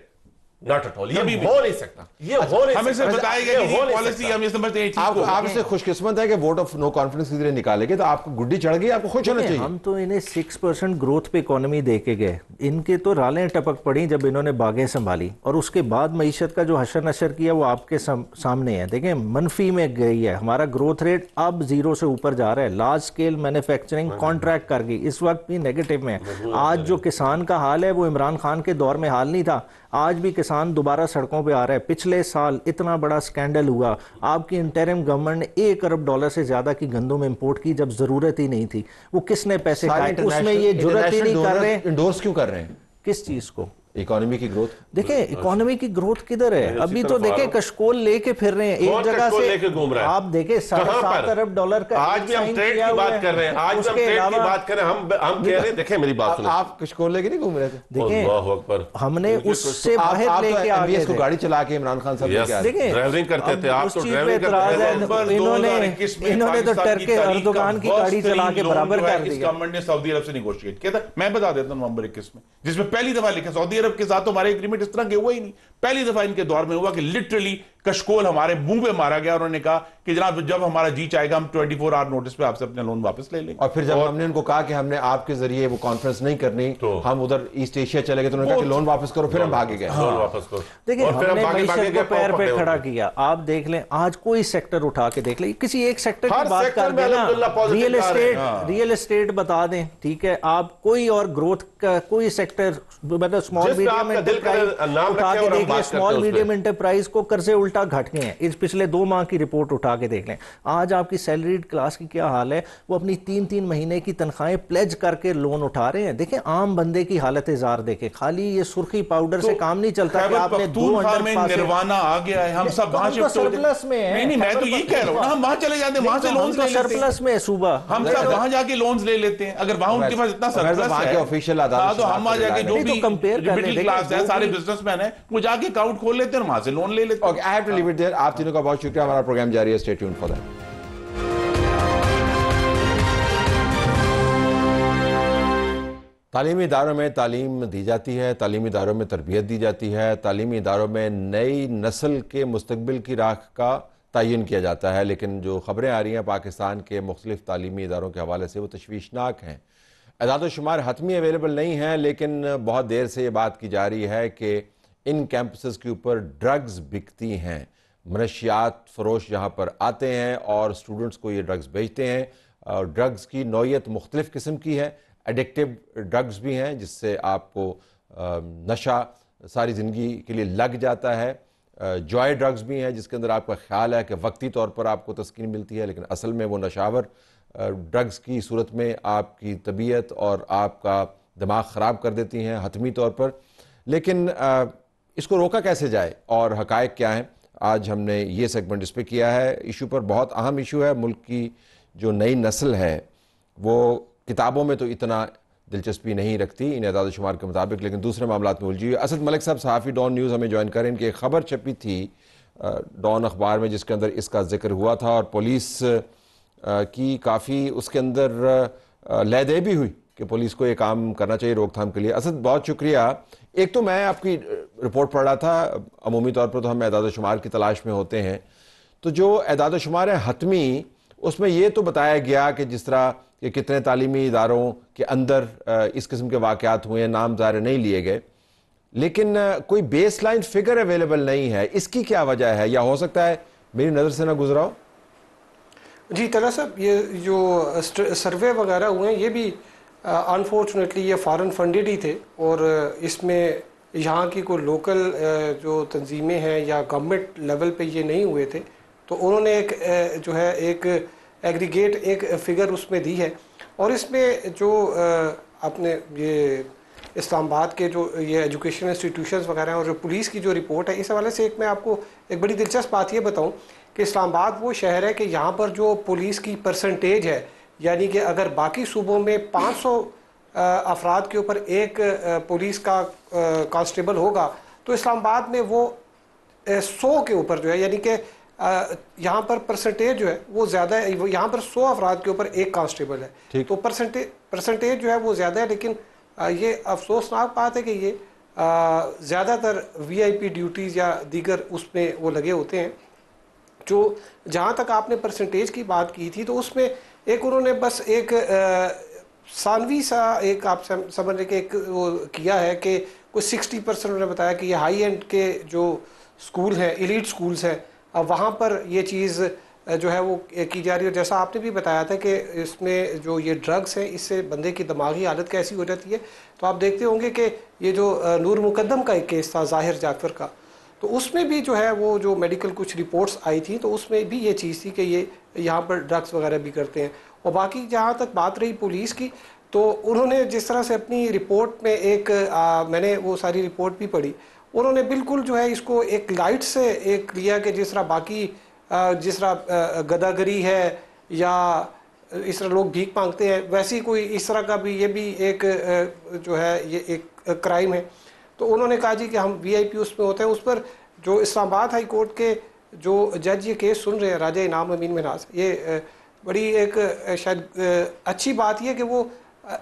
नॉट एट ऑल। ये भी हो नहीं सकता, ये हो नहीं, हमें से बताया गया कि ये पॉलिसी हम ये समझते हैं ठीक। आप इससे खुशकिस्मत है कि वोट ऑफ नो कॉन्फिडेंस के जरिए निकालेंगे तो आपको गुड्डी चढ़ गई, आपको खुश होना चाहिए। हम तो इन्हें 6% ग्रोथ पे इकोनॉमी दे के गए, इनके तो रालें टपक पड़ी जब इन्होंने बागें संभाली, और उसके बाद मईशत का जो हशर नशर किया वो आपके सामने है। देखें, मनफी में गई है, हमारा ग्रोथ रेट अब 0 से ऊपर जा रहा है, लार्ज स्केल मैन्युफैक्चरिंग कॉन्ट्रैक्ट कर गई, इस वक्त भी नेगेटिव में है। आज जो किसान का हाल है वो इमरान खान के दौर में हाल नहीं था, आज भी किसान दोबारा सड़कों पे आ रहा है। पिछले साल इतना बड़ा स्कैंडल हुआ, आपकी इंटरिम गवर्नमेंट ने $1 अरब से ज्यादा की गंदम इंपोर्ट की जब जरूरत ही नहीं थी, वो किसने पैसे खाए? उसमें ये जरूरत ही नहीं कर रहे। इंडोर्स क्यों कर रहे हैं किस चीज को? इकोनॉमी की ग्रोथ। देखें इकोनॉमी की ग्रोथ किधर है? अभी तो देखें कशकोल लेके फिर रहे हैं एक जगह से, लेके घूम रहे हैं। आप देखें $7.5 अरब का, आज भी हम ट्रेड की बात कर रहे हैं, आज भी हम ट्रेड की बात कर रहे हैं, हम कह रहे हैं, देखें मेरी बात सुनो, आप कशकोल लेके नहीं घूम रहे थे? देखें हमने उससे बाहर लेके आ गए, इसको गाड़ी चला के इमरान खान साहब देखें ड्राइविंग करते थे, आप तो ड्राइविंग करते थे। इन्होंने तो टर्की अर्दोगान की गाड़ी चला के बराबर कर दी। गवर्नमेंट ने सऊदी अरब से निगोशिएट किया था, मैं बता देता हूं, नवंबर 21 में, जिसमें पहली दफा लिखा सऊदी अरब के साथ तो हमारे एग्रीमेंट इस तरह के हुआ ही नहीं। पहली दफा इनके दौर में हुआ कि लिटरली कशकोल हमारे मुंह पे मारा गया, उन्होंने कहा कि जनाब जब हमारा जी चाहेगा हम 24 आवर नोटिस पे आपसे अपने लोन वापस ले लेंगे। और फिर जब हमने उनको कहा कि हमने आपके जरिए वो कॉन्फ्रेंस नहीं करनी तो हम उधर ईस्ट एशिया चले गए, तो उन्होंने कहा कि लोन वापस करो, फिर हम भागे गए। देखिए हमने मईशत को पैर पे खड़ा किया। आप देख लें आज कोई सेक्टर उठा के देख लें, किसी एक सेक्टर की बात कर देना, रियल एस्टेट बता दें, ठीक है, आप कोई और ग्रोथ का कोई सेक्टर, मतलब स्मॉल मीडियम एंटरप्राइज उठा के देख लें, स्मॉल मीडियम एंटरप्राइज को कर्जे उल्टा घट गए हैं। इस पिछले 2 माह की रिपोर्ट उठा के देख लें, आज आपकी सैलरीड क्लास की क्या हाल है, वो अपनी 3-3 महीने की तनख्वाहें प्लेज करके लोन उठा रहे हैं। देखें आम बंदे की हालत जार देखें, खाली ये सुर्खी पाउडर से काम नहीं चलता कि आपने 2 निर्वाणा आ गया है, हम सब वहां सरप्लस में है। नहीं मैं तो यही कह रहा हूं, हम वहां चले जाते हैं, वहां से लोन सरप्लस में सुबह हम सब वहां जाके लोन्स ले लेते हैं। अगर वहां उनके पास इतना सरप्लस है ऑफिशियल तो हम वहां जाके जो भी मिडिल क्लास है, सारे बिजनेसमैन है, वो जाके अकाउंट खोल लेते हैं और वहां से लोन ले लेते हैं। Okay, I have to leave it there. आप तीनों का बहुत शुक्रिया, हमारा प्रोग्राम जारी है, स्टे ट्यून्ड फॉर दैट। तालीमी इदारों में तालीम दी जाती है, तालीमी इदारों में तरबियत दी जाती है, तालीमी इदारों में नई नस्ल के मुस्तकबिल की राख का तयन किया जाता है, लेकिन जो खबरें आ रही हैं पाकिस्तान के मुख्तलिफ तालीमी इदारों के हवाले से वो तशवीशनाक हैं। अदाद शुमार हतमी अवेलेबल नहीं हैं, लेकिन बहुत देर से ये बात की जा रही है कि इन कैंपसेस के ऊपर ड्रग्स बिकती हैं। मनशियात फरोश यहाँ पर आते हैं और स्टूडेंट्स को ये ड्रग्स बेचते हैं। और ड्रग्स की नौइयत मुख्तलिफ़ किस्म की है, एडिक्टिव ड्रग्स भी हैं जिससे आपको नशा सारी ज़िंदगी के लिए लग जाता है। जॉय ड्रग्स भी हैं जिसके अंदर आपका ख्याल है कि वक्ती तौर पर आपको तस्कीन मिलती है, लेकिन असल में वो नशावर ड्रग्स की सूरत में आपकी तबीयत और आपका दिमाग ख़राब कर देती हैं हतमी तौर पर। लेकिन इसको रोका कैसे जाए और हक़ाइक़ क्या हैं, आज हमने ये सेगमेंट इस पर किया है। इशू पर बहुत अहम इशू है। मुल्क की जो नई नस्ल है वो किताबों में तो इतना दिलचस्पी नहीं रखती इन एदाद शुमार के मुताबिक, लेकिन दूसरे मामला में उलझी हुई। असद मलिक साहब सहाफ़ी डॉन न्यूज़ हमें ज्वाइन करें। इनकी एक ख़बर छपी थी डॉन अखबार में जिसके अंदर इसका जिक्र हुआ था और पुलिस की काफ़ी उसके अंदर लहदे भी हुई कि पुलिस को ये काम करना चाहिए रोकथाम के लिए। असद बहुत शुक्रिया। एक तो मैं आपकी रिपोर्ट पढ़ रहा था, अमूमी तौर पर तो हम एदाद शुमार की तलाश में होते हैं, तो जो एदाद शुमार है हतमी उसमें ये तो बताया गया कि जिस तरह कि कितने तालीमी इदारों के अंदर इस किस्म के वाक़यात हुए हैं, नाम ज़ाहिर नहीं लिए गए, लेकिन कोई बेस लाइन फिगर अवेलेबल नहीं है। इसकी क्या वजह है, या हो सकता है मेरी नज़र से ना गुजरा हो? जी तला साहब, ये जो सर्वे वगैरह हुए हैं ये भी अनफॉर्चुनेटली ये फॉरेन फंडेड ही थे और इसमें यहाँ की कोई लोकल जो तंजीमें हैं या गवर्नमेंट लेवल पे ये नहीं हुए थे, तो उन्होंने एक जो है एक एग्रीगेट एक फ़िगर उसमें दी है। और इसमें जो आपने ये इस्लामाबाद के जो ये एजुकेशन इंस्टीट्यूशंस वगैरह हैं और जो पुलिस की जो रिपोर्ट है, इस हवाले से एक मैं आपको एक बड़ी दिलचस्प बात ये बताऊं कि इस्लामाबाद वो शहर है कि यहाँ पर जो पुलिस की परसेंटेज है, यानी कि अगर बाकी सूबों में 500 अफराद के ऊपर एक पुलिस का कांस्टेबल होगा, तो इस्लामाबाद में वो 100 के ऊपर जो है, यानी कि यहाँ पर परसेंटेज जो है वो ज़्यादा है। यहाँ पर 100 अफराद के ऊपर एक कांस्टेबल है, तो परसेंटेज जो है वो ज़्यादा है। लेकिन ये अफसोसनाक बात है कि ये ज़्यादातर VIP ड्यूटीज़ या दीगर उसमें वो लगे होते हैं। जो जहाँ तक आपने परसेंटेज की बात की थी, तो उसमें एक उन्होंने बस एक सानवी सा एक आप समझ रहे कि एक वो किया है कि कुछ 60% उन्होंने बताया कि ये हाई एंड के जो स्कूल हैं, एलीट स्कूल्स हैं, अब वहाँ पर ये चीज़ जो है वो की जा रही है। जैसा आपने भी बताया था कि इसमें जो ये ड्रग्स हैं इससे बंदे की दिमागी हालत कैसी हो जाती है, तो आप देखते होंगे कि ये जो नूर मुकद्दम का एक केस था ज़ाहिर जाफर का, तो उसमें भी जो है वो जो मेडिकल कुछ रिपोर्ट्स आई थी, तो उसमें भी ये चीज़ थी कि ये यहाँ पर ड्रग्स वगैरह भी करते हैं। और बाकी जहाँ तक बात रही पुलिस की, तो उन्होंने जिस तरह से अपनी रिपोर्ट में एक मैंने वो सारी रिपोर्ट भी पढ़ी, उन्होंने बिल्कुल जो है इसको एक लाइट से एक लिया कि जिस तरह बाकी जिस तरह गदागरी है या इस तरह लोग भीख मांगते हैं, वैसी कोई इस तरह का भी ये भी एक जो है ये एक क्राइम है। तो उन्होंने कहा जी कि हम VIP उसमें होते हैं। उस पर जो इस्लामाबाद हाई कोर्ट के जो जज ये केस सुन रहे हैं, राजा इनाम अमीन मिनाज, ये बड़ी एक शायद अच्छी बात यह कि वो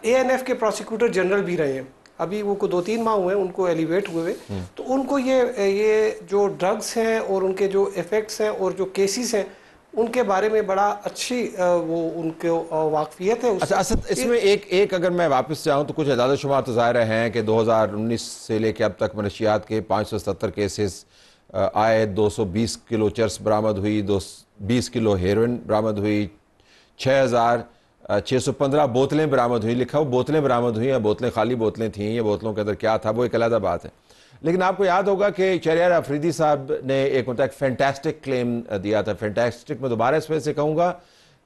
ANF के प्रोसिक्यूटर जनरल भी रहे हैं। अभी वो को 2-3 माह हुए हैं उनको एलिवेट हुए हुए, तो उनको ये जो ड्रग्स हैं और उनके जो इफ़ेक्ट्स हैं और जो केसेस हैं उनके बारे में बड़ा अच्छी वो उनको वाकफियत है। अच्छा असद, इसमें एक अगर मैं वापस जाऊँ तो कुछ एदाद शुमार तो ज़ाहिर हैं कि 2019 से लेकर अब तक मनशियात के 577 केसेस आए, 220 किलो चर्स बरामद हुई, 20 किलो हेरोइन बरामद हुई, 6,615 बोतलें बरामद हुई। लिखा वो बोतलें बरामद हुई, या बोतलें खाली बोतलें थीं, ये बोतलों के अंदर क्या था वो एक अलग बात है। लेकिन आपको याद होगा कि शहरियार अफरीदी साहब ने एक मतलब फैंटास्टिक क्लेम दिया था। फैंटास्टिक मैं दोबारा इस वजह से कहूँगा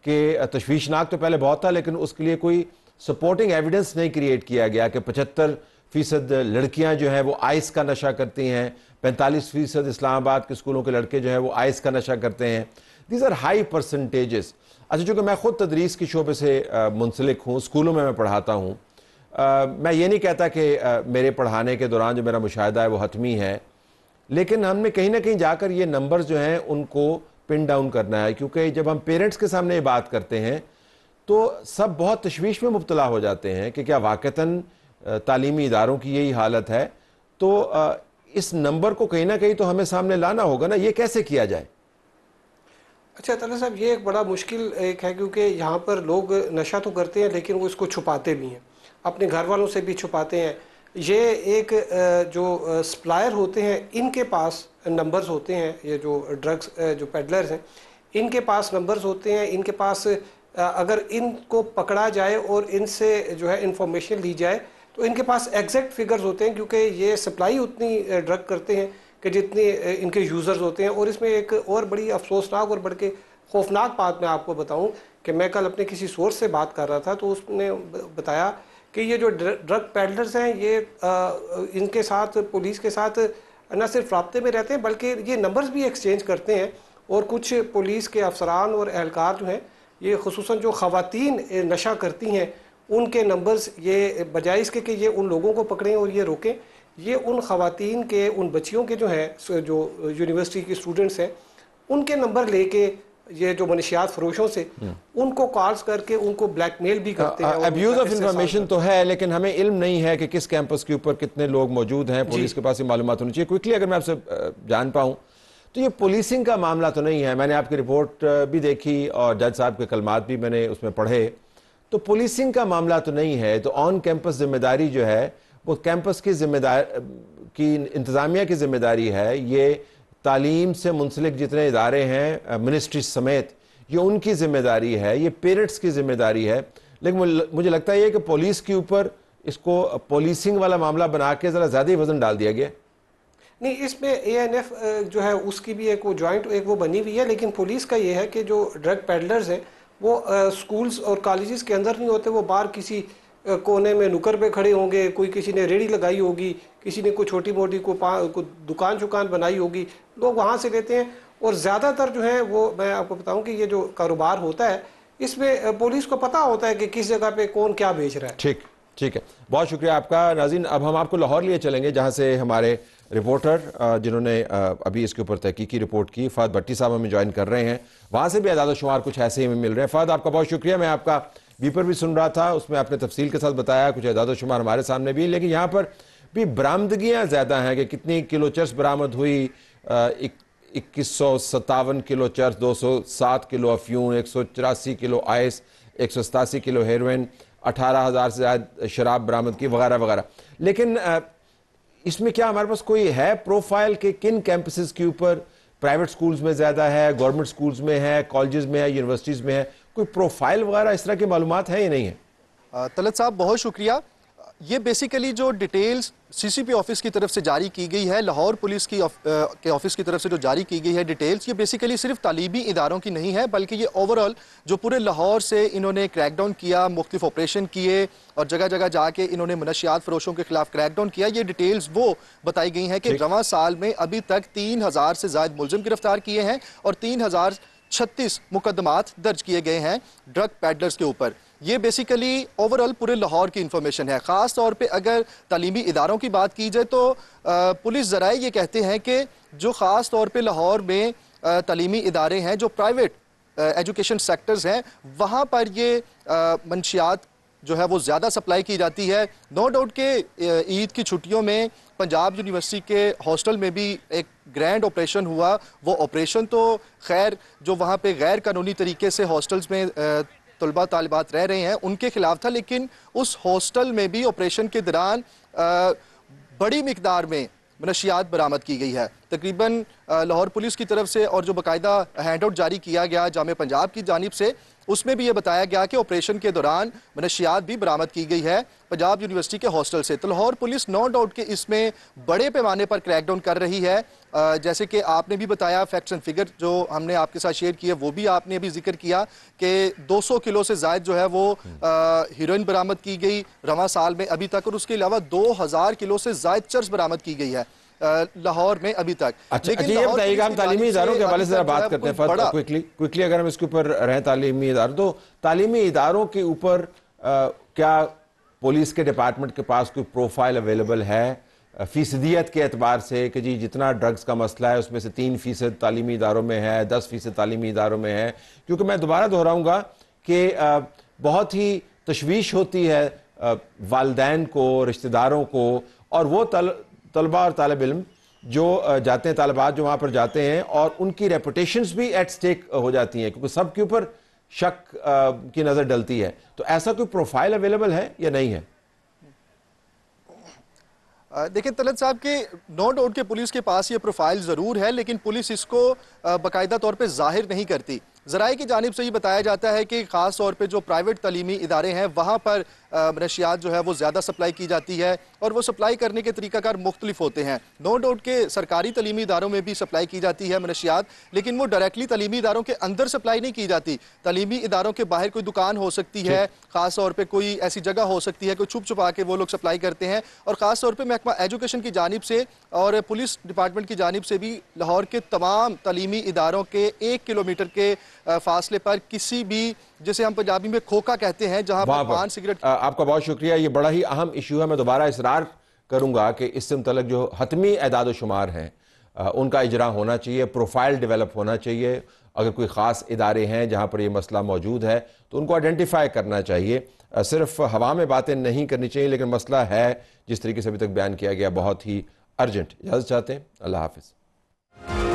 कि तशवीशनाक तो पहले बहुत था, लेकिन उसके लिए कोई सपोर्टिंग एविडेंस नहीं क्रिएट किया गया कि 75% लड़कियाँ जो हैं वो आइस का नशा करती हैं, 45% इस्लामाबाद के स्कूलों के लड़के जो हैं वो आइस का नशा करते हैं। These are high percentages. अच्छा, चूँकि मैं ख़ुद तदरीस की शोबे से मुंसलिक हूँ, स्कूलों में मैं पढ़ाता हूँ, मैं ये नहीं कहता कि मेरे पढ़ाने के दौरान जो मेरा मुशाहिदा है वो हतमी है, लेकिन हमने कहीं ना कहीं जाकर ये नंबर्स जो हैं उनको पिन डाउन करना है, क्योंकि जब हम पेरेंट्स के सामने ये बात करते हैं तो सब बहुत तशवीश में मुब्तला हो जाते हैं कि क्या वाक़तन तालीमी इदारों की यही हालत है। तो इस नंबर को कहीं ना कहीं तो हमें सामने लाना होगा ना, ये कैसे किया जाए? अच्छा तला साहब, ये एक बड़ा मुश्किल एक है, क्योंकि यहाँ पर लोग नशा तो करते हैं लेकिन वो इसको छुपाते भी हैं, अपने घर वालों से भी छुपाते हैं। ये एक जो सप्लायर होते हैं इनके पास नंबर्स होते हैं, ये जो ड्रग्स जो पेडलर्स हैं इनके पास नंबर्स होते हैं, इनके पास अगर इनको पकड़ा जाए और इनसे जो है इंफॉर्मेशन ली जाए तो इनके पास एग्जैक्ट फिगर्स होते हैं, क्योंकि ये सप्लाई उतनी ड्रग करते हैं कि जितने इनके यूज़र्स होते हैं। और इसमें एक और बड़ी अफसोसनाक और बड़ी के खौफनाक बात मैं आपको बताऊं कि मैं कल अपने किसी सोर्स से बात कर रहा था, तो उसने बताया कि ये जो ड्रग पेडलर्स हैं ये इनके साथ पुलिस के साथ न सिर्फ राब्ते में रहते हैं बल्कि ये नंबर्स भी एक्सचेंज करते हैं। और कुछ पुलिस के अफसरान और एहलकार जो हैं ये खुसूसन जो ख़वातीन नशा करती हैं उनके नंबर्स ये बजाय इसके कि ये उन लोगों को पकड़ें और ये रोकें, ये उन ख़वातीन के उन बच्चियों के जो हैं जो यूनिवर्सिटी के स्टूडेंट्स हैं उनके नंबर लेके ये जो मनशियात फरोशों से उनको कॉल्स करके उनको ब्लैकमेल भी करते हैं। अब्यूज ऑफ इंफॉर्मेशन तो है, लेकिन हमें इल्म नहीं है कि किस कैंपस के ऊपर कितने लोग मौजूद हैं। पुलिस के पास ये मालूमात होनी चाहिए। क्विकली अगर मैं आपसे जान पाऊँ तो ये पुलिसिंग का मामला तो नहीं है। मैंने आपकी रिपोर्ट भी देखी और जज साहब के कलमात भी मैंने उसमें पढ़े, तो पुलिसिंग का मामला तो नहीं है। तो ऑन कैंपस जिम्मेदारी जो है वो कैंपस की की इंतज़ामिया की जिम्मेदारी है। ये तालीम से मुंसलिक जितने इदारे हैं मिनिस्ट्री समेत, ये उनकी जिम्मेदारी है, ये पेरेंट्स की जिम्मेदारी है। लेकिन मुझे लगता है कि पुलिस के ऊपर इसको पुलिसिंग वाला मामला बना के ज़रा ज़्यादा ही वजन डाल दिया गया। नहीं, इसमें ANF जो है उसकी भी एक वो जॉइंट एक वो बनी हुई है, लेकिन पुलिस का ये है कि जो ड्रग पेडलर्स हैं वो स्कूल्स और कॉलेजेस के अंदर नहीं होते, वो बाहर किसी कोने में नुकर पे खड़े होंगे, कोई किसी ने रेडी लगाई होगी, किसी ने कोई छोटी मोटी को दुकान शुकान बनाई होगी, लोग वहाँ से लेते हैं। और ज़्यादातर जो है वो मैं आपको बताऊँ कि ये जो कारोबार होता है इसमें पुलिस को पता होता है कि किस जगह पे कौन क्या बेच रहा है। ठीक है, बहुत शुक्रिया आपका। नाज़रीन, अब हम आपको लाहौर लिए चलेंगे जहाँ से हमारे रिपोर्टर जिन्होंने अभी इसके ऊपर तहकीकी रिपोर्ट की, फ़हद भट्टी साहब हमें ज्वाइन कर रहे हैं। वहाँ से भी आदाद शुमार कुछ ऐसे ही हमें मिल रहे हैं। फ़हद, आपका बहुत शुक्रिया। मैं आपका बीपर भी सुन रहा था, उसमें आपने तफसील के साथ बताया, कुछ आदाद शुमार हमारे सामने भी, लेकिन यहाँ पर भी बरामदगियाँ ज़्यादा हैं कि कितनी किलो चर्स बरामद हुई। 2157 किलो चर्स, 207 किलो अफ्यून, 184 किलो आइस, 187 किलो हेरोइन, 18,000 से ज़्यादा शराब बरामद की, वगैरह वगैरह। लेकिन इसमें क्या हमारे पास कोई है प्रोफाइल के किन कैंपसेस के ऊपर प्राइवेट स्कूल्स में ज़्यादा है, गवर्नमेंट स्कूल्स में है, कॉलेजेस में है, यूनिवर्सिटीज़ में है, कोई प्रोफाइल वगैरह इस तरह की मालूमात है या नहीं है? तलत साहब बहुत शुक्रिया। ये बेसिकली जो डिटेल्स CCP ऑफिस की तरफ से जारी की गई है, लाहौर पुलिस की के ऑफिस की तरफ से जो जारी की गई है डिटेल्स, ये बेसिकली सिर्फ तालीमी इदारों की नहीं है, बल्कि ये ओवरऑल जो पूरे लाहौर से इन्होंने क्रैकडाउन किया, मुख्तलिफ ऑपरेशन किए और जगह जगह जाके इन्होंने मनशियात फरोशों के खिलाफ क्रैकडाउन किया। ये डिटेल्स वो बताई गई हैं कि रवां साल में अभी तक 3000 से ज़ायद मुलजिम गिरफ्तार किए हैं और 3036 मुकदमात दर्ज किए गए हैं ड्रग पैडलर्स के ऊपर। ये बेसिकली ओवरऑल पूरे लाहौर की इंफॉर्मेशन है। ख़ास तौर पे अगर तालीमी इदारों की बात की जाए तो पुलिस ज़राए ये कहते हैं कि जो ख़ास तौर पे लाहौर में तालीमी इदारे हैं, जो प्राइवेट एजुकेशन सेक्टर्स हैं, वहाँ पर ये मंशियात जो है वो ज़्यादा सप्लाई की जाती है। नो डाउट के ईद की छुट्टियों में पंजाब यूनिवर्सिटी के हॉस्टल में भी एक ग्रैंड ऑपरेशन हुआ। वो ऑपरेशन तो खैर जो वहाँ पे गैर कानूनी तरीके से हॉस्टल्स में तलबा तालिबात रह रहे हैं उनके खिलाफ था, लेकिन उस हॉस्टल में भी ऑपरेशन के दौरान बड़ी मिकदार में मनशियात बरामद की गई है। तकरीबन लाहौर पुलिस की तरफ से और जो बाकायदा हैंड आउट जारी किया गया जामे पंजाब की जानिब से, उसमें भी ये बताया गया कि ऑपरेशन के दौरान मनशियात भी बरामद की गई है पंजाब यूनिवर्सिटी के हॉस्टल से। तो लाहौर पुलिस नो डाउट के इसमें बड़े पैमाने पर क्रैकडाउन कर रही है। जैसे कि आपने भी बताया, फैक्ट्स एंड फिगर जो हमने आपके साथ शेयर किए वो भी आपने भी जिक्र किया कि 200 किलो से ज़ायद जो है वो हीरोइन बरामद की गई रवां साल में अभी तक, और उसके अलावा 2000 किलो से ज़ायद चर्स बरामद की गई है लाहौर में अभी तक। अच्छा, ये बताइएगा, हम तालीमी इदारों के हवाले से बात करते हैं क्विकली अगर हम इसके ऊपर रहें तालीमी इदारों, तो तालीमी इदारों के ऊपर क्या पुलिस के डिपार्टमेंट के पास कोई प्रोफाइल अवेलेबल है फीसदियत के एतबार से कि जी जितना ड्रग्स का मसला है उसमें से 3% तालीमी इदारों में है, 10% तालीमी इदारों में है? क्योंकि मैं दोबारा दोहराऊंगा कि बहुत ही तशवीश होती है वालिदैन को, रिश्तेदारों को, और वो तलबा और तालिब इल्म जो जाते हैं, तालिबात जो वहाँ पर जाते हैं, और उनकी रेपुटेशंस भी एट स्टेक हो जाती हैं क्योंकि सबके ऊपर शक की नज़र डलती है। तो ऐसा कोई प्रोफाइल अवेलेबल है या नहीं है? देखिए तलत साहब के नो डाउट के पुलिस के पास ये प्रोफाइल ज़रूर है, लेकिन पुलिस इसको बाकायदा तौर पे जाहिर नहीं करती। ज़राए की जानिब से ये बताया जाता है कि ख़ास तौर पे जो प्राइवेट तालीमी इदारे हैं वहाँ पर मनशियात जो है वो ज़्यादा सप्लाई की जाती है और वो सप्लाई करने के तरीक़ाकार मुख्तलिफ होते हैं। नो डाउट के सरकारी तालीमी इदारों में भी सप्लाई की जाती है मनशियात, लेकिन वो डायरेक्टली तालीमी इदारों के अंदर सप्लाई नहीं की जाती। तालीमी इदारों के बाहर कोई दुकान हो सकती है, ख़ास तौर पर कोई ऐसी जगह हो सकती है, कोई छुप छुपा के वो लोग सप्लाई करते हैं। और ख़ास तौर पर महकमा एजुकेशन की जानिब से और पुलिस डिपार्टमेंट की जानिब से भी लाहौर के तमाम तालीमी इदारों के 1 किलोमीटर के फासले पर किसी भी, जिसे हम पंजाबी में खोखा कहते हैं, जहां पर पान सिगरेट। आपका बहुत शुक्रिया, ये बड़ा ही अहम इशू है। मैं दोबारा इसरार करूंगा कि इससे मुतल्लिक जो हतमी एदाद शुमार हैं उनका इजरा होना चाहिए, प्रोफाइल डेवलप होना चाहिए। अगर कोई ख़ास इदारे हैं जहाँ पर ये मसला मौजूद है तो उनको आइडेंटिफाई करना चाहिए, सिर्फ हवा में बातें नहीं करनी चाहिए। लेकिन मसला है जिस तरीके से अभी तक बयान किया गया बहुत ही अर्जेंट। इजाज़त चाहते हैं, अल्लाह हाफ़िज़।